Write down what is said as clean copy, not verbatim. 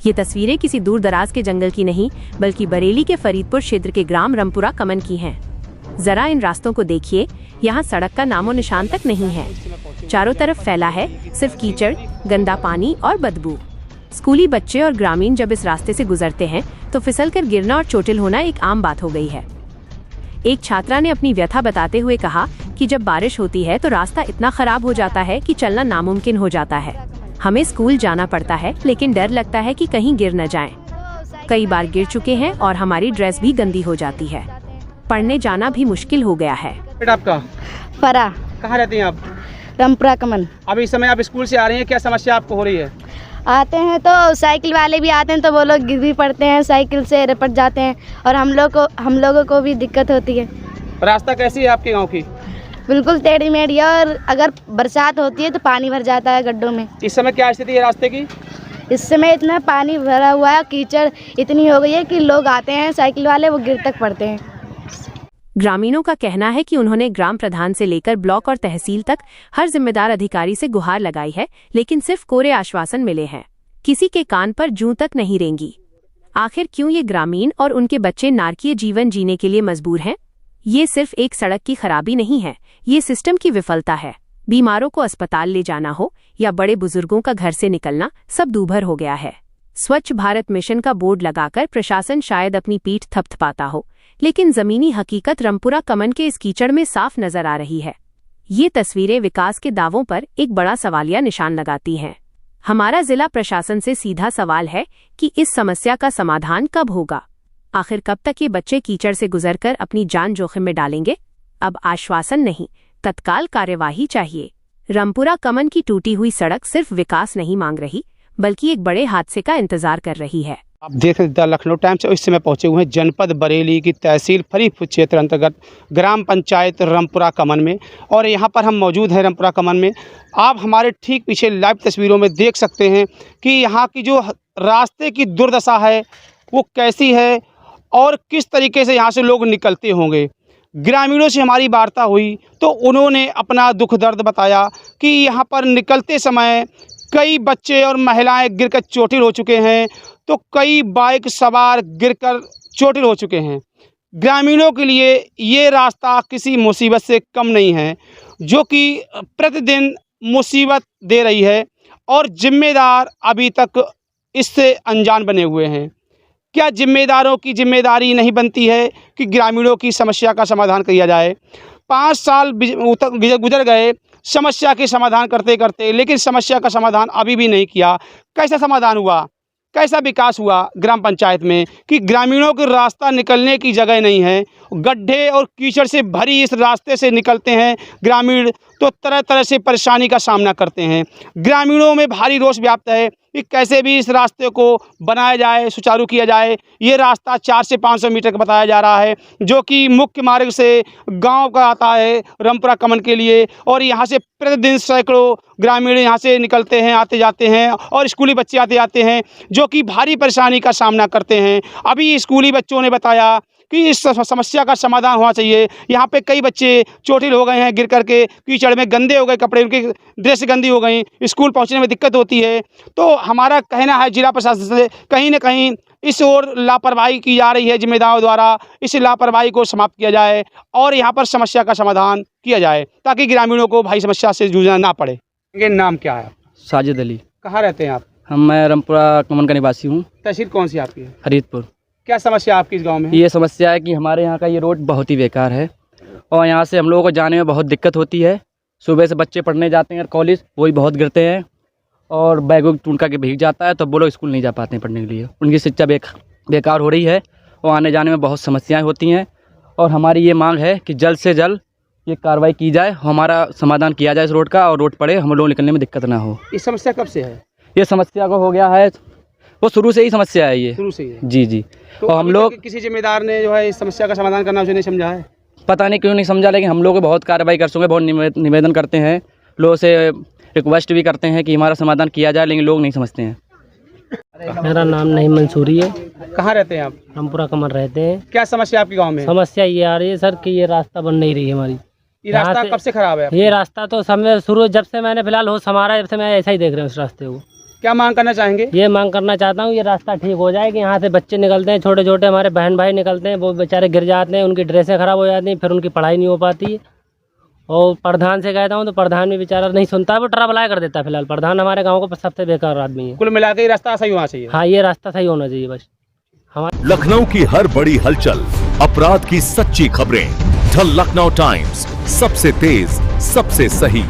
ये तस्वीरें किसी दूर दराज के जंगल की नहीं बल्कि बरेली के फरीदपुर क्षेत्र के ग्राम रामपुरा कमन की हैं। जरा इन रास्तों को देखिए, यहाँ सड़क का नामो निशान तक नहीं है। चारों तरफ फैला है सिर्फ कीचड़, गंदा पानी और बदबू। स्कूली बच्चे और ग्रामीण जब इस रास्ते से गुजरते हैं तो फिसलकर गिरना और चोटिल होना एक आम बात हो गई है। एक छात्रा ने अपनी व्यथा बताते हुए कहा कि जब बारिश होती है तो रास्ता इतना खराब हो जाता है कि चलना नामुमकिन हो जाता है। हमें स्कूल जाना पड़ता है लेकिन डर लगता है कि कहीं गिर न जाएं। कई बार गिर चुके हैं और हमारी ड्रेस भी गंदी हो जाती है। पढ़ने जाना भी मुश्किल हो गया है। आपका फरा कहाँ रहती हैं आप? रामपुरा कमन। अभी इस समय आप स्कूल से आ रही हैं, क्या समस्या आपको हो रही है? आते हैं तो साइकिल वाले भी आते हैं तो वो लोग गिर भी पड़ते हैं, साइकिल से रपट जाते हैं और हम लोगों को भी दिक्कत होती है। रास्ता कैसी है आपके गांव की? बिल्कुल टेढ़ी मेढ़ी है और अगर बरसात होती है तो पानी भर जाता है गड्ढों में। इस समय क्या स्थिति है रास्ते की? इस समय इतना पानी भरा हुआ है, कीचड़ इतनी हो गई है कि लोग आते हैं साइकिल वाले वो गिर तक पड़ते हैं। ग्रामीणों का कहना है कि उन्होंने ग्राम प्रधान से लेकर ब्लॉक और तहसील तक हर जिम्मेदार अधिकारी से गुहार लगाई है, लेकिन सिर्फ कोरे आश्वासन मिले हैं। किसी के कान पर जूं तक नहीं रेंगी। आखिर क्यों ये ग्रामीण और उनके बच्चे नारकीय जीवन जीने के लिए मजबूर हैं? ये सिर्फ एक सड़क की खराबी नहीं है, ये सिस्टम की विफलता है। बीमारों को अस्पताल ले जाना हो या बड़े बुजुर्गों का घर से निकलना, सब दूभर हो गया है। स्वच्छ भारत मिशन का बोर्ड लगाकर प्रशासन शायद अपनी पीठ थपथपाता हो, लेकिन जमीनी हकीकत रामपुरा कमन के इस कीचड़ में साफ नजर आ रही है। ये तस्वीरें विकास के दावों पर एक बड़ा सवालिया निशान लगाती हैं। हमारा जिला प्रशासन से सीधा सवाल है कि इस समस्या का समाधान कब होगा? आखिर कब तक ये बच्चे कीचड़ से गुजरकर अपनी जान जोखिम में डालेंगे? अब आश्वासन नहीं, तत्काल कार्यवाही चाहिए। रामपुरा कमन की टूटी हुई सड़क सिर्फ विकास नहीं मांग रही, बल्कि एक बड़े हादसे का इंतजार कर रही है। आप देख रहे द लखनऊ टाइम्स इस समय पहुंचे हुए हैं जनपद बरेली की तहसील फरीदपुर क्षेत्र अंतर्गत ग्राम पंचायत रामपुरा कमन में, और यहां पर हम मौजूद हैं रामपुरा कमन में। आप हमारे ठीक पीछे लाइव तस्वीरों में देख सकते हैं कि यहां की जो रास्ते की दुर्दशा है वो कैसी है और किस तरीके से यहाँ से लोग निकलते होंगे। ग्रामीणों से हमारी वार्ता हुई तो उन्होंने अपना दुख दर्द बताया कि यहाँ पर निकलते समय कई बच्चे और महिलाएं गिरकर चोटिल हो चुके हैं, तो कई बाइक सवार गिरकर चोटिल हो चुके हैं। ग्रामीणों के लिए ये रास्ता किसी मुसीबत से कम नहीं है, जो कि प्रतिदिन मुसीबत दे रही है और जिम्मेदार अभी तक इससे अनजान बने हुए हैं। क्या जिम्मेदारों की जिम्मेदारी नहीं बनती है कि ग्रामीणों की समस्या का समाधान किया जाए? 5 साल गुजर गए समस्या के समाधान करते करते, लेकिन समस्या का समाधान अभी भी नहीं किया। कैसा समाधान हुआ, कैसा विकास हुआ ग्राम पंचायत में कि ग्रामीणों के रास्ता निकलने की जगह नहीं है। गड्ढे और कीचड़ से भरी इस रास्ते से निकलते हैं ग्रामीण तो तरह तरह से परेशानी का सामना करते हैं। ग्रामीणों में भारी रोष व्याप्त है कि कैसे भी इस रास्ते को बनाया जाए, सुचारू किया जाए। ये रास्ता 400 से 500 मीटर का बताया जा रहा है, जो कि मुख्य मार्ग से गांव का आता है रामपुरा कमन के लिए, और यहाँ से प्रतिदिन सैकड़ों ग्रामीण यहाँ से निकलते हैं, आते जाते हैं, और स्कूली बच्चे आते जाते हैं जो कि भारी परेशानी का सामना करते हैं। अभी स्कूली बच्चों ने बताया कि इस समस्या का समाधान होना चाहिए। यहाँ पे कई बच्चे चोटिल हो गए हैं गिर करके, कीचड़ में गंदे हो गए कपड़े, उनकी ड्रेस गंदी हो गई, स्कूल पहुँचने में दिक्कत होती है। तो हमारा कहना है जिला प्रशासन से कहीं न कहीं इस ओर लापरवाही की जा रही है जिम्मेदारों द्वारा। इस लापरवाही को समाप्त किया जाए और यहाँ पर समस्या का समाधान किया जाए, ताकि ग्रामीणों को भाई समस्या से जूझना ना पड़े। ये नाम क्या है? साजिद अली। कहाँ रहते हैं आप? मैं रामपुरा कमन का निवासी हूँ। तहसील कौन सी आपकी है? फरीदपुर। क्या समस्या आपकी इस गांव में? ये समस्या है कि हमारे यहाँ का ये रोड बहुत ही बेकार है और यहाँ से हम लोगों को जाने में बहुत दिक्कत होती है। सुबह से बच्चे पढ़ने जाते हैं कॉलेज, वही बहुत गिरते हैं और बैग उनका के भीग जाता है, तो वो लोग स्कूल नहीं जा पाते हैं पढ़ने के लिए। उनकी शिक्षा बेकार हो रही है और आने जाने में बहुत समस्याएँ होती हैं। और हमारी ये मांग है कि जल्द से जल्द ये कार्रवाई की जाए, हमारा समाधान किया जाए इस रोड का, और रोड पड़े, हम लोग निकलने में दिक्कत ना हो। इस समस्या कब से है? ये समस्या को हो गया है, वो शुरू से ही समस्या है ये। शुरू से ही है? जी जी। तो और हम लोग किसी जिम्मेदार ने जो है इस समस्या का समाधान करना उसे नहीं समझा है? पता नहीं क्यों नहीं समझा, लेकिन हम लोग को बहुत कार्रवाई कर चुके, बहुत निवेदन करते हैं, लोगों से रिक्वेस्ट भी करते हैं कि हमारा समाधान किया जाए, लेकिन लोग नहीं समझते हैं। मेरा नाम नहीं मंसूरी है। कहाँ रहते हैं आप? रामपुरा कमन रहते हैं। क्या समस्या आपके गाँव में? समस्या ये आ रही है सर कि ये रास्ता बन नहीं रही है हमारी। ये रास्ता कब से खराब है? ये रास्ता तो समय शुरू, जब से मैंने फिलहाल होश हमारा, जब से मैं ऐसा ही देख रहा हूँ इस रास्ते को। क्या मांग करना चाहेंगे? ये मांग करना चाहता हूँ ये रास्ता ठीक हो जाए कि यहाँ से बच्चे निकलते हैं, छोटे छोटे हमारे बहन भाई निकलते हैं, वो बेचारे गिर जाते हैं, उनकी ड्रेसें ख़राब हो जाती हैं, फिर उनकी पढ़ाई नहीं हो पाती है। और प्रधान से कहता हूँ तो प्रधान भी बेचारा नहीं सुनता है, वो ट्रबल कर देता है। फिलहाल प्रधान हमारे गाँव का सबसे बेकार आदमी है। कुल मिला के ये रास्ता सही होना चाहिए। हाँ, ये रास्ता सही होना चाहिए बस। लखनऊ की हर बड़ी हलचल, अपराध की सच्ची खबरें, द लखनऊ टाइम्स, सबसे तेज, सबसे सही।